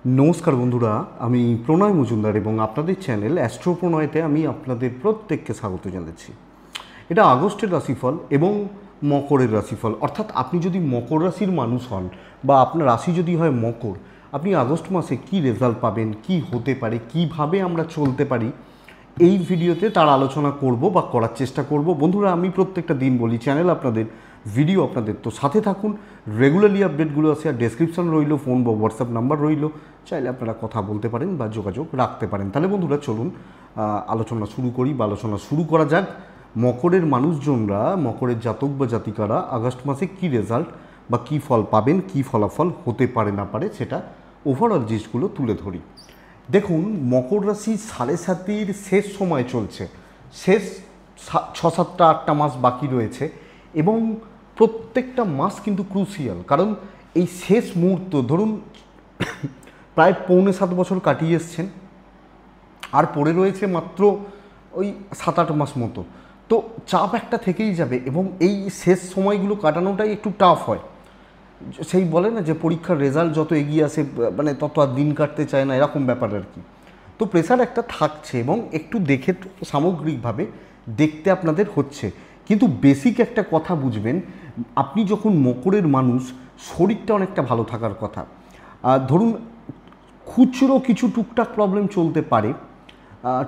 नमस्कार बंधुरा আমি প্রণয় মজুমদার এবং আপনাদের চ্যানেল অ্যাস্ট্রো প্রণয়তে আমি আপনাদের প্রত্যেককে স্বাগত জানাচ্ছি। এটা আগস্টের রাশিফল এবং মকরের রাশিফল, অর্থাৎ আপনি যদি মকর রাশির মানুষ হন বা আপনার রাশি যদি হয় মকর, আপনি আগস্ট মাসে কি রেজাল্ট পাবেন, কি হতে পারে, কিভাবে আমরা চলতে পারি, এই ভিডিওতে তার আলোচনা করব বা করার চেষ্টা করব। বন্ধুরা, আমি প্রত্যেকটা দিন বলি চ্যানেল আপনাদের, ভিডিও আপনাদের, তো সাথে থাকুন। রেগুলারলি আপডেটগুলো আছে, আর ডেসক্রিপশন রইল, ফোন বা হোয়াটসঅ্যাপ নাম্বার রইল, চাইলে আপনারা কথা বলতে পারেন বা যোগাযোগ রাখতে পারেন। তাহলে বন্ধুরা চলুন আলোচনা শুরু করি বা আলোচনা শুরু করা যাক। মকরের মানুষজনরা, মকরের জাতক বা জাতিকারা আগস্ট মাসে কী রেজাল্ট বা কী ফল পাবেন, কী ফলাফল হতে পারে না পারে, সেটা ওভারঅল জিনিসগুলো তুলে ধরি। দেখুন, মকর রাশি সাড়ে সাতির শেষ সময় চলছে, শেষ 6-7-8টা মাস বাকি রয়েছে এবং প্রত্যেকটা মাস কিন্তু ক্রুশিয়াল, কারণ এই শেষ মুহূর্ত ধরুন প্রায় 6.25 বছর কাটিয়ে এসছেন, আর পড়ে রয়েছে মাত্র ওই 7-8 মাস মতো। তো চাপ একটা থেকেই যাবে এবং এই শেষ সময়গুলো কাটানোটাই একটু টাফ হয়। সেই বলে না যে পরীক্ষার রেজাল্ট যত এগিয়ে আসে মানে তত আর দিন কাটতে চায় না, এরকম ব্যাপার আর কি। তো প্রেশার একটা থাকছে এবং একটু দেখে সামগ্রিকভাবে দেখতে আপনাদের হচ্ছে। কিন্তু বেসিক একটা কথা বুঝবেন, আপনি যখন মকরের মানুষ, শরীরটা অনেকটা ভালো থাকার কথা। ধরুন খুচরো কিছু টুকটাক প্রবলেম চলতে পারে,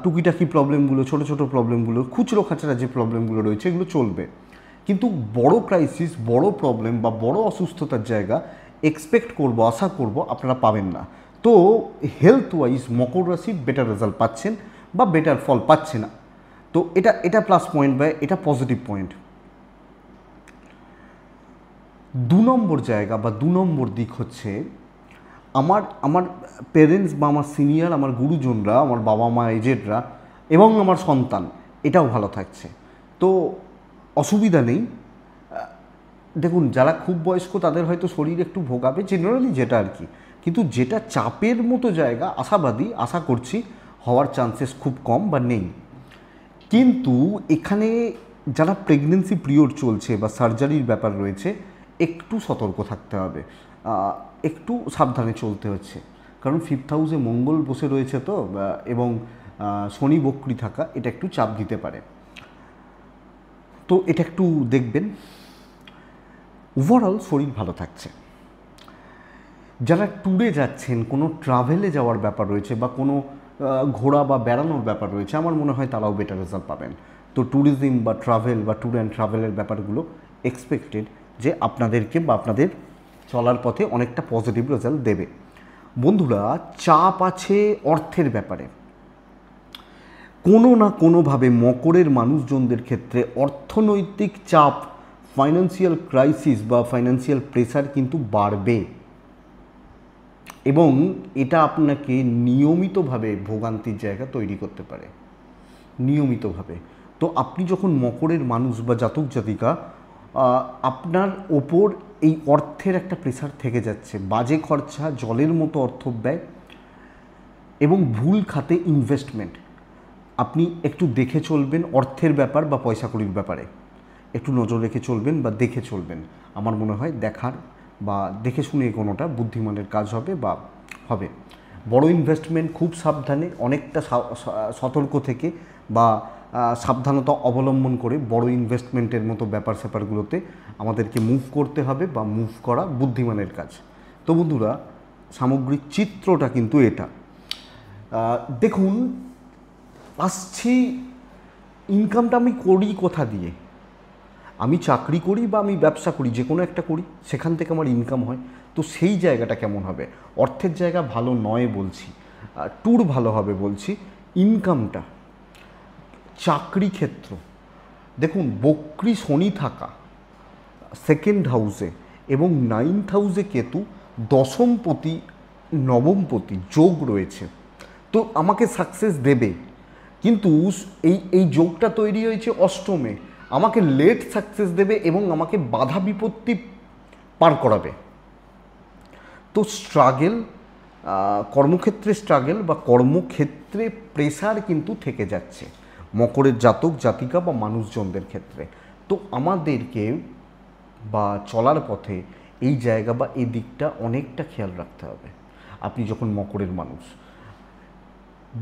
টুকিটাকি প্রবলেমগুলো, ছোটো ছোটো প্রবলেমগুলো, খুচরো খাচরা যে প্রবলেমগুলো রয়েছে এগুলো চলবে, কিন্তু বড় ক্রাইসিস, বড় প্রবলেম বা বড় অসুস্থতার জায়গা এক্সপেক্ট করব, আশা করব আপনারা পাবেন না। তো হেলথ ওয়াইজ মকর রাশি বেটার রেজাল্ট পাচ্ছেন বা বেটার ফল পাচ্ছে না, তো এটা প্লাস পয়েন্ট বা এটা পজিটিভ পয়েন্ট। 2 নম্বর জায়গা বা 2 নম্বর দিক হচ্ছে আমার আমার পেরেন্টস বা আমার সিনিয়র, আমার গুরুজনরা, আমার বাবা মা, এজেডরা এবং আমার সন্তান, এটাও ভালো থাকছে। তো অসুবিধা নেই। দেখুন, যারা খুব বয়স্ক তাদের হয়তো শরীর একটু ভোগাবে, জেনারেলি যেটা আর কি, কিন্তু যেটা চাপের মতো জায়গা, আশাবাদী, আশা করছি হওয়ার চান্সেস খুব কম বা নেই। কিন্তু এখানে যারা প্রেগনেন্সি পিরিয়ড চলছে বা সার্জারির ব্যাপার রয়েছে, একটু সতর্ক থাকতে হবে, একটু সাবধানে চলতে হচ্ছে, কারণ 5th হাউসে মঙ্গল বসে রয়েছে তো, এবং শনি বক্রী থাকা, এটা একটু চাপ দিতে পারে, তো এটা একটু দেখবেন। ওভারঅল শরীর ভালো থাকছে। যারা ট্যুরে যাচ্ছেন, কোনো ট্রাভেলে যাওয়ার ব্যাপার রয়েছে বা কোনো ঘোরা বা বেড়ানোর ব্যাপার রয়েছে, আমার মনে হয় তারাও বেটার রেজাল্ট পাবেন। তো ট্যুরিজম বা ট্রাভেল বা ট্যুর অ্যান্ড ট্রাভেলের ব্যাপারগুলো এক্সপেক্টেড যে আপনাদেরকে বা আপনাদের চলার পথে অনেকটা পজিটিভ রেজাল্ট দেবে। বন্ধুরা, চাপ আছে অর্থের ব্যাপারে, কোনো না কোনোভাবে মকরের মানুষজনদের ক্ষেত্রে অর্থনৈতিক চাপ, ফাইন্যান্সিয়াল ক্রাইসিস বা ফাইন্যান্সিয়াল প্রেসার কিন্তু বাড়বে এবং এটা আপনাকে নিয়মিতভাবে ভোগান্তির জায়গা তৈরি করতে পারে, নিয়মিতভাবে। তো আপনি যখন মকরের মানুষ বা জাতক জাতিকা, আপনার ওপর এই অর্থের একটা প্রেসার থেকে যাচ্ছে, বাজে খরচা, জলের মতো অর্থ ব্যয় এবং ভুল খাতে ইনভেস্টমেন্ট। আপনি একটু দেখে চলবেন অর্থের ব্যাপার বা পয়সা কড়ির ব্যাপারে, একটু নজর রেখে চলবেন বা দেখে চলবেন। আমার মনে হয় দেখার বা দেখে শুনে কোনোটা বুদ্ধিমানের কাজ হবে বা হবে। বড় ইনভেস্টমেন্ট খুব সাবধানে, অনেকটা সতর্ক থেকে বা সাবধানতা অবলম্বন করে বড় ইনভেস্টমেন্টের মতো ব্যাপার স্যাপারগুলোতে আমাদেরকে মুভ করতে হবে বা মুভ করা বুদ্ধিমানের কাজ। তো বন্ধুরা, সামগ্রিক চিত্রটা কিন্তু এটা। দেখুন, আসছি ইনকামটা আমি করি কোথা দিয়ে। আমি চাকরি করি বা আমি ব্যবসা করি, যে কোনো একটা করি, সেখান থেকে আমার ইনকাম হয়, তো সেই জায়গাটা কেমন হবে। অর্থের জায়গা ভালো নয় বলছি, ট্যুর ভালো হবে বলছি, ইনকামটা, চাকরি ক্ষেত্র। দেখুন, বক্রী শনি থাকা 2nd হাউসে এবং 9th হাউসে কেতু, দশমপতি নবমপতি যোগ রয়েছে, তো আমাকে সাকসেস দেবে, কিন্তু এই যোগটা তৈরি হয়েছে অষ্টমে, আমাকে লেট সাকসেস দেবে এবং আমাকে বাধা বিপত্তি পার করাবে। তো স্ট্রাগেল, কর্মক্ষেত্রে স্ট্রাগেল বা কর্মক্ষেত্রে প্রেসার কিন্তু থেকে যাচ্ছে মকরের জাতক জাতিকা বা মানুষজনদের ক্ষেত্রে। তো আমাদেরকে বা চলার পথে এই জায়গা বা এই দিকটা অনেকটা খেয়াল রাখতে হবে। আপনি যখন মকরের মানুষ।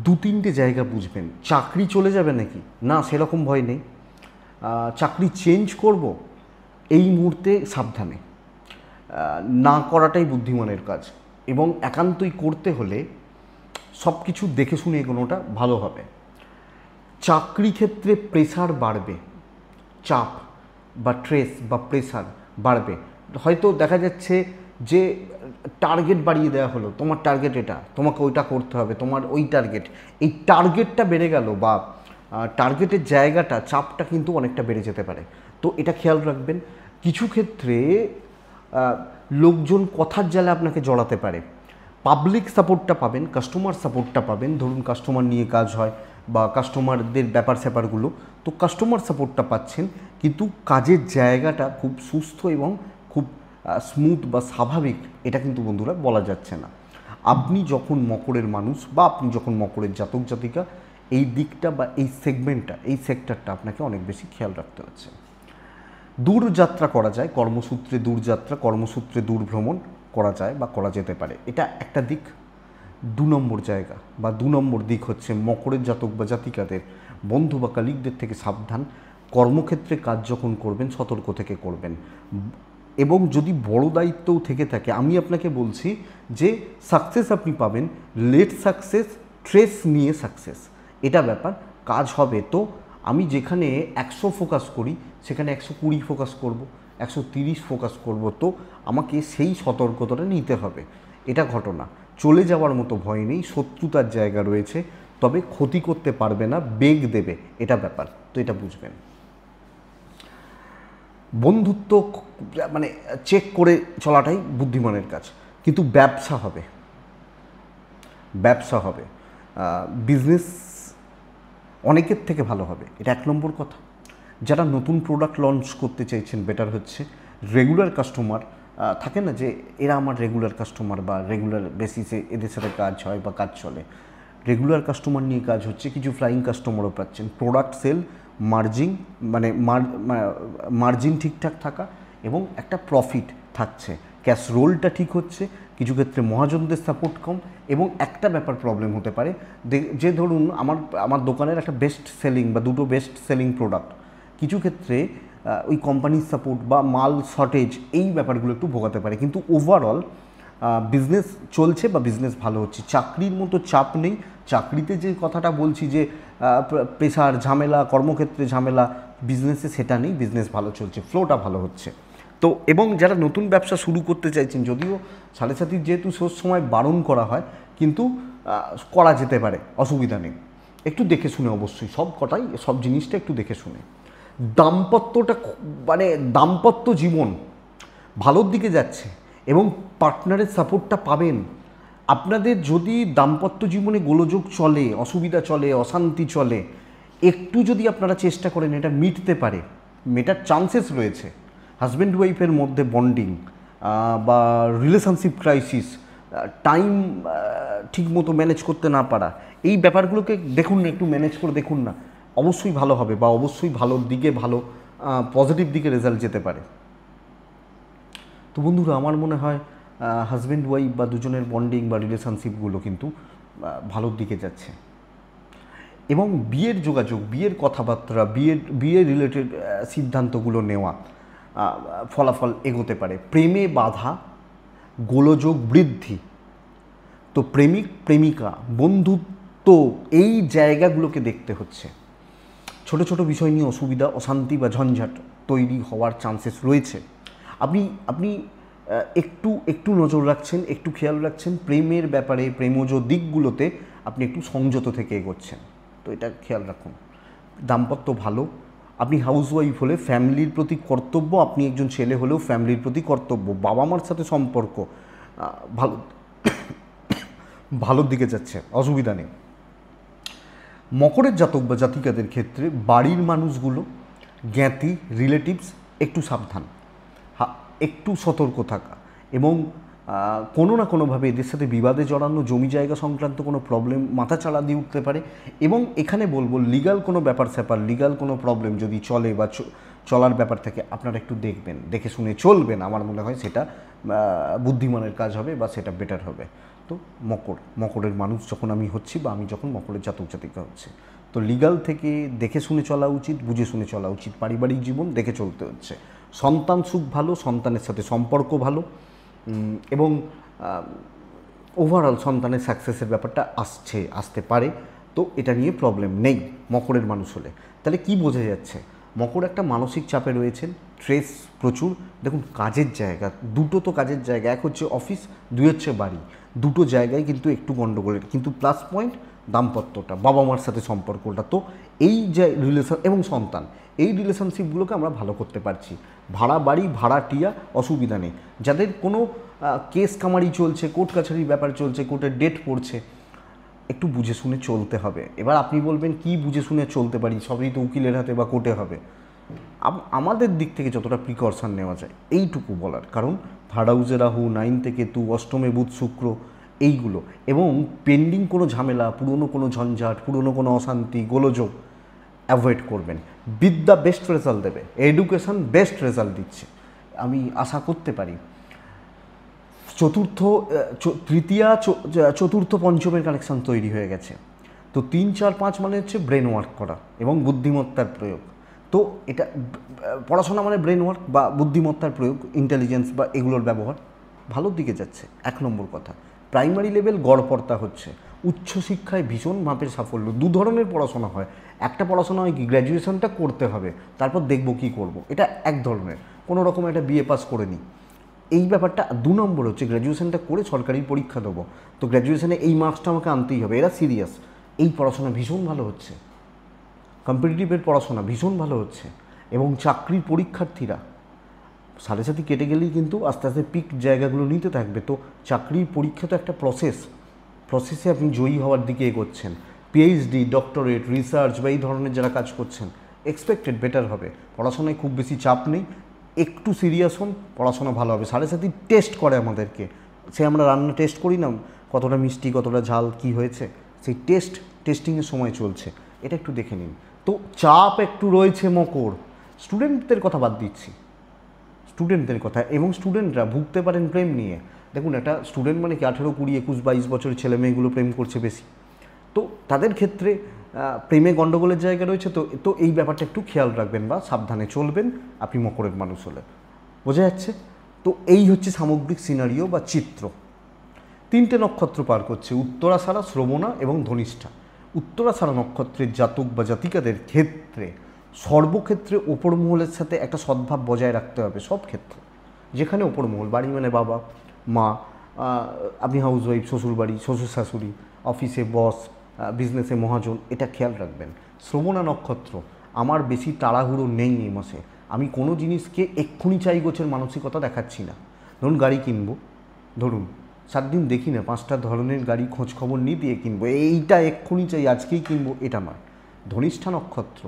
দু তিনটে জায়গা বুঝবেন। চাকরি চলে যাবে নাকি, না সেরকম ভয় নেই। চাকরি চেঞ্জ করব, এই মুহূর্তে সাবধানে, না করাটাই বুদ্ধিমানের কাজ, এবং একান্তই করতে হলে সব কিছু দেখে শুনে এগোনোটা ভালো হবে। চাকরি ক্ষেত্রে প্রেসার বাড়বে, চাপ বা ট্রেস বা প্রেসার বাড়বে। হয়তো দেখা যাচ্ছে যে টার্গেট বাড়িয়ে দেওয়া হলো, তোমার টার্গেট এটা, তোমাকে ওইটা করতে হবে, তোমার ওই টার্গেট, এই টার্গেটটা বেড়ে গেল বা টার্গেটের জায়গাটা, চাপটা কিন্তু অনেকটা বেড়ে যেতে পারে। তো এটা খেয়াল রাখবেন। কিছু ক্ষেত্রে লোকজন কথার জালে আপনাকে জড়াতে পারে। পাবলিক সাপোর্টটা পাবেন, কাস্টমার সাপোর্টটা পাবেন। ধরুন কাস্টমার নিয়ে কাজ হয় বা কাস্টমারদের ব্যাপার স্যাপারগুলো, তো কাস্টমার সাপোর্টটা পাচ্ছেন, কিন্তু কাজের জায়গাটা খুব সুস্থ এবং খুব স্মুথ বা স্বাভাবিক এটা কিন্তু বন্ধুরা বলা যাচ্ছে না। আপনি যখন মকরের মানুষ বা আপনি যখন মকরের জাতক জাতিকা, এই দিকটা বা এই সেগমেন্টটা, এই সেক্টরটা আপনাকে অনেক বেশি খেয়াল রাখতে হচ্ছে। দূরযাত্রা করা যায়, কর্মসূত্রে দূরযাত্রা, কর্মসূত্রে দূর ভ্রমণ করা যায় বা করা যেতে পারে, এটা একটা দিক। 2 নম্বর জায়গা বা 2 নম্বর দিক হচ্ছে মকরের জাতক বা জাতিকাদের বন্ধু বা কালিগদের থেকে সাবধান। কর্মক্ষেত্রে কাজ যখন করবেন সতর্ক থেকে করবেন, এবং যদি বড় দায়িত্বও থেকে থাকে, আমি আপনাকে বলছি যে সাকসেস আপনি পাবেন, লেট সাকসেস, ট্রেস নিয়ে সাকসেস, এটা ব্যাপার। কাজ হবে, তো আমি যেখানে 100 ফোকাস করি সেখানে 120 ফোকাস করব, 130 ফোকাস করব, তো আমাকে সেই সতর্কতাটা নিতে হবে। এটা ঘটনা, চলে যাওয়ার মতো ভয় নেই, শত্রুতার জায়গা রয়েছে, তবে ক্ষতি করতে পারবে না, বেগ দেবে, এটা ব্যাপার, তো এটা বুঝবেন। বন্ধুত্ব মানে চেক করে চলাটাই বুদ্ধিমানের কাজ, কিন্তু ব্যবসা হবে, ব্যবসা হবে, বিজনেস অনেকের থেকে ভালো হবে, এটা 1 নম্বর কথা। যারা নতুন প্রোডাক্ট লঞ্চ করতে চাইছেন, বেটার হচ্ছে রেগুলার কাস্টমার থাকে না যে এরা আমার রেগুলার কাস্টমার বা রেগুলার বেসিসে এদের সাথে কাজ হয় বা কাজ চলে, রেগুলার কাস্টমার নিয়ে কাজ হচ্ছে, কিছু ফ্লাইং কাস্টমারও পাচ্ছেন। প্রোডাক্ট সেল, মার্জিন মানে মার্জিন ঠিকঠাক থাকা এবং একটা প্রফিট থাকছে, ক্যাশ রোলটা ঠিক হচ্ছে। কিছু ক্ষেত্রে মহাজনদের সাপোর্ট কম, এবং একটা ব্যাপার প্রবলেম হতে পারে যে ধরুন আমার দোকানের একটা বেস্ট সেলিং বা দুটো বেস্ট সেলিং প্রোডাক্ট, কিছু ক্ষেত্রে ওই কোম্পানির সাপোর্ট বা মাল শর্টেজ, এই ব্যাপারগুলো একটু ভোগাতে পারে, কিন্তু ওভারঅল বিজনেস চলছে বা বিজনেস ভালো হচ্ছে। চাকরির মতো চাপ নেই। চাকরিতে যে কথাটা বলছি যে প্রেশার, ঝামেলা, কর্মক্ষেত্রে ঝামেলা, বিজনেসে সেটা নেই, বিজনেস ভালো চলছে, ফ্লোটা ভালো হচ্ছে। তো এবং যারা নতুন ব্যবসা শুরু করতে চাইছেন, যদিও সাড়ে সাতির যেহেতু সময় বারণ করা হয়, কিন্তু করা যেতে পারে, অসুবিধা নেই। একটু দেখে শুনে, অবশ্যই সব জিনিসটা একটু দেখে শুনে। দাম্পত্যটা মানে দাম্পত্য জীবন ভালোর দিকে যাচ্ছে এবং পার্টনারের সাপোর্টটা পাবেন। আপনাদের যদি দাম্পত্য জীবনে গোলযোগ চলে, অসুবিধা চলে, অশান্তি চলে, একটু যদি আপনারা চেষ্টা করেন, এটা মিটতে পারে, মেটার চান্সেস রয়েছে। হাজব্যান্ড ওয়াইফের মধ্যে বন্ডিং বা রিলেশনশিপ ক্রাইসিস, টাইম ঠিকমতো ম্যানেজ করতে না পারা, এই ব্যাপারগুলোকে দেখুন না, একটু ম্যানেজ করে দেখুন না, অবশ্যই ভালো হবে বা অবশ্যই ভালোর দিকে, ভালো পজিটিভ দিকে রেজাল্ট যেতে পারে। তো বন্ধুরা, আমার মনে হয় হাজব্যান্ড ওয়াইফ বা দুজনের বন্ডিং বা রিলেশনশিপগুলো কিন্তু ভালোর দিকে যাচ্ছে, এবং বিয়ের যোগাযোগ, বিয়ের কথাবার্তা, বিয়ে রিলেটেড সিদ্ধান্তগুলো নেওয়া, ফলাফল এগোতে পারে। প্রেমে বাধা, গোলযোগ বৃদ্ধি, তো প্রেমিক প্রেমিকা, বন্ধুত্ব, এই জায়গাগুলোকে দেখতে হচ্ছে। ছোট ছোট বিষয় নিয়ে অসুবিধা, অশান্তি বা ঝঞ্ঝাট তৈরি হওয়ার চান্সেস রয়েছে। আপনি একটু নজর রাখছেন, একটু খেয়াল রাখছেন, প্রেমের ব্যাপারে, প্রেমজ দিকগুলোতে আপনি একটু সংযত থেকে এগোচ্ছেন, তো এটা খেয়াল রাখুন। দাম্পত্য ভালো। আপনি হাউসওয়াইফ হলে ফ্যামিলির প্রতি কর্তব্য, আপনি একজন ছেলে হলেও ফ্যামিলির প্রতি কর্তব্য, বাবা মার সাথে সম্পর্ক ভালো, ভালোর দিকে যাচ্ছে, অসুবিধা নেই। মকরের জাতক বা জাতিকাদের ক্ষেত্রে বাড়ির মানুষগুলো, জ্ঞাতি, রিলেটিভস, একটু সাবধান, একটু সতর্ক থাকা, এবং কোনো না কোনোভাবে এদের সাথে বিবাদে জড়ানো, জমি জায়গা সংক্রান্ত কোনো প্রবলেম মাথা চাড়া দিয়ে উঠতে পারে। এবং এখানে বলবো, লিগাল কোনো ব্যাপার স্যাপার, লিগাল কোনো প্রবলেম যদি চলে বা চলার ব্যাপার থাকে, আপনারা একটু দেখবেন, দেখে শুনে চলবেন, আমার মনে হয় সেটা বুদ্ধিমানের কাজ হবে বা সেটা বেটার হবে। তো মকরের মানুষ যখন আমি হচ্ছি বা আমি যখন মকরের জাতক জাতিকা হচ্ছে, তো লিগাল থেকে দেখে শুনে চলা উচিত, বুঝে শুনে চলা উচিত। পারিবারিক জীবন দেখে চলতে হচ্ছে। সন্তান সুখ ভালো, সন্তানের সাথে সম্পর্ক ভালো, এবং ওভারঅল সন্তানের সাকসেসের ব্যাপারটা আসতে পারে। তো এটা নিয়ে প্রবলেম নেই মকরের মানুষ হলে। তাহলে কি বোঝা যাচ্ছে? মকর একটা মানসিক চাপে রয়েছেন, স্ট্রেস প্রচুর। দেখুন, কাজের জায়গা দুটো তো কাজের জায়গা, এক হচ্ছে অফিস, দুই হচ্ছে বাড়ি। দুটো জায়গায় কিন্তু একটু গণ্ডগোলের, কিন্তু প্লাস পয়েন্ট দাম্পত্যটা, বাবা মার সাথে সম্পর্কটা। তো এই যে রিলেশন এবং সন্তান, এই রিলেশনশিপগুলোকে আমরা ভালো করতে পারছি। ভাড়া বাড়ি, ভাড়াটিয়া, অসুবিধা নেই। যাদের কোনো কেস কামারি চলছে, কোর্ট কাছারির ব্যাপার চলছে, কোর্টের ডেট পড়ছে, একটু বুঝে শুনে চলতে হবে। এবার আপনি বলবেন কি বুঝে শুনে চলতে পারি, সবই তো উকিলের হাতে বা কোর্টে হবে। আমাদের দিক থেকে যতটা প্রিকশন নেওয়া যায় এইটুকু বলার কারণ, থার্ড হাউসে রাহু, 9 থেকে কেতু, অষ্টমে বুধ শুক্র, এইগুলো, এবং পেন্ডিং কোনো ঝামেলা, পুরনো কোনো ঝঞ্ঝাট, পুরনো কোনো অশান্তি, গোলযোগ অ্যাভয়েড করবেন। বিদ্যা বেস্ট রেজাল্ট দেবে, এডুকেশন বেস্ট রেজাল্ট দিচ্ছে, আমি আশা করতে পারি। চতুর্থ পঞ্চমের কানেকশান তৈরি হয়ে গেছে। তো 3, 4, 5 মানে হচ্ছে ব্রেন ওয়ার্ক করা এবং বুদ্ধিমত্তার প্রয়োগ। তো এটা পড়াশোনা মানে ব্রেন ওয়ার্ক বা বুদ্ধিমত্তার প্রয়োগ, ইন্টেলিজেন্স বা এগুলোর ব্যবহার ভালোর দিকে যাচ্ছে, 1 নম্বর কথা। প্রাইমারি লেভেল গড়পড়তা হচ্ছে, উচ্চশিক্ষায় ভীষণ মাপের সাফল্য। 2 ধরনের পড়াশোনা হয়, একটা পড়াশোনা হয় কি গ্র্যাজুয়েশনটা করতে হবে, তারপর দেখবো কী করব, এটা এক ধরনের, কোনো রকম একটা বিএ পাস করে নিই, এই ব্যাপারটা। 2 নম্বর হচ্ছে গ্র্যাজুয়েশনটা করে সরকারি পরীক্ষা দেবো, তো গ্র্যাজুয়েশনে এই মার্কসটা আমাকে আনতেই হবে, এরা সিরিয়াস। এই পড়াশোনা ভীষণ ভালো হচ্ছে, কম্পিটিটিভের পড়াশোনা ভীষণ ভালো হচ্ছে, এবং চাকরির পরীক্ষার্থীরা 7.5 কেটে গেলেই কিন্তু আস্তে আস্তে পিক জায়গাগুলো নিতে থাকবে। তো চাকরির পরীক্ষা তো একটা প্রসেসে আপনি জয়ী হওয়ার দিকে এগোচ্ছেন। পিএইচডি, ডক্টরেট, রিসার্চ বা এই ধরনের যারা কাজ করছেন, এক্সপেক্টেড বেটার হবে। পড়াশোনায় খুব বেশি চাপ নেই, একটু সিরিয়াস হন, পড়াশোনা ভালো হবে। 7.5 টেস্ট করে আমাদেরকে, সে আমরা রান্না টেস্ট করি না, কতটা মিষ্টি, কতটা ঝাল, কি হয়েছে, সেই টেস্টিংয়ের সময় চলছে, এটা একটু দেখে নিন। তো চাপ একটু রয়েছে মকর। স্টুডেন্টদের কথা বাদ দিচ্ছি, স্টুডেন্টদের কথা, এবং স্টুডেন্টরা ভুগতে পারেন প্রেম নিয়ে। দেখুন, একটা স্টুডেন্ট মানে কি 18, 20, 21, 22 বছরের ছেলে মেয়েগুলো প্রেম করছে বেশি, তো তাদের ক্ষেত্রে প্রেমে গণ্ডগোলের জায়গা রয়েছে। তো এই ব্যাপারটা একটু খেয়াল রাখবেন বা সাবধানে চলবেন আপনি মকরের মানুষ হলে, বোঝা যাচ্ছে? তো এই হচ্ছে সামগ্রিক সিনারিও বা চিত্র। 3টে নক্ষত্র পার করছে, উত্তরাষাঢ়া, শ্রবণা এবং ধনিষ্ঠা। উত্তরাষাঢ়া নক্ষত্রের জাতক বা জাতিকাদের ক্ষেত্রে সর্বক্ষেত্রে ওপর মহলের সাথে একটা সদ্ভাব বজায় রাখতে হবে, সব ক্ষেত্রে। যেখানে ওপর মহল, বাড়ি মানে বাবা মা, আপনি হাউস ওয়াইফ, শ্বশুরবাড়ি, শ্বশুর শাশুড়ি, অফিসে বস, বিজনেসে মহাজন, এটা খেয়াল রাখবেন। শ্রবণা নক্ষত্র, আমার বেশি তাড়াহুড়ো নেই এই মাসে, আমি কোনো জিনিসকে এক্ষুনি চাই গোছের মানসিকতা দেখাচ্ছি না। ধরুন গাড়ি কিনবো, ধরুন 7 দিন দেখি না, 5টা ধরনের গাড়ি খোঁজ খবর নিয়ে দিয়ে কিনবো, এইটা এক্ষুনি চাই, আজকেই কিনবো, এটা নয়। ধনিষ্ঠা নক্ষত্র,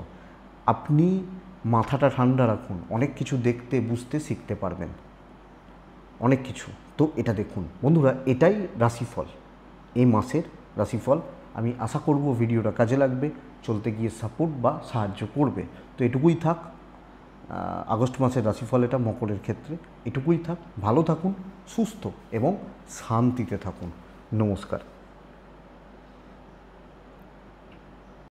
আপনি মাথাটা ঠান্ডা রাখুন, অনেক কিছু দেখতে বুঝতে শিখতে পারবেন, অনেক কিছু। তো এটা দেখুন বন্ধুরা, এটাই রাশিফল, এই মাসের রাশিফল। আমি আশা করব ভিডিওটা কাজে লাগবে, চলতে গিয়ে সাপোর্ট বা সাহায্য করবে। তো এটুকুই থাক, আগস্ট মাসের রাশিফল এটা মকরের ক্ষেত্রে, এটুকুই থাক। ভালো থাকুন, সুস্থ এবং শান্তিতে থাকুন। নমস্কার।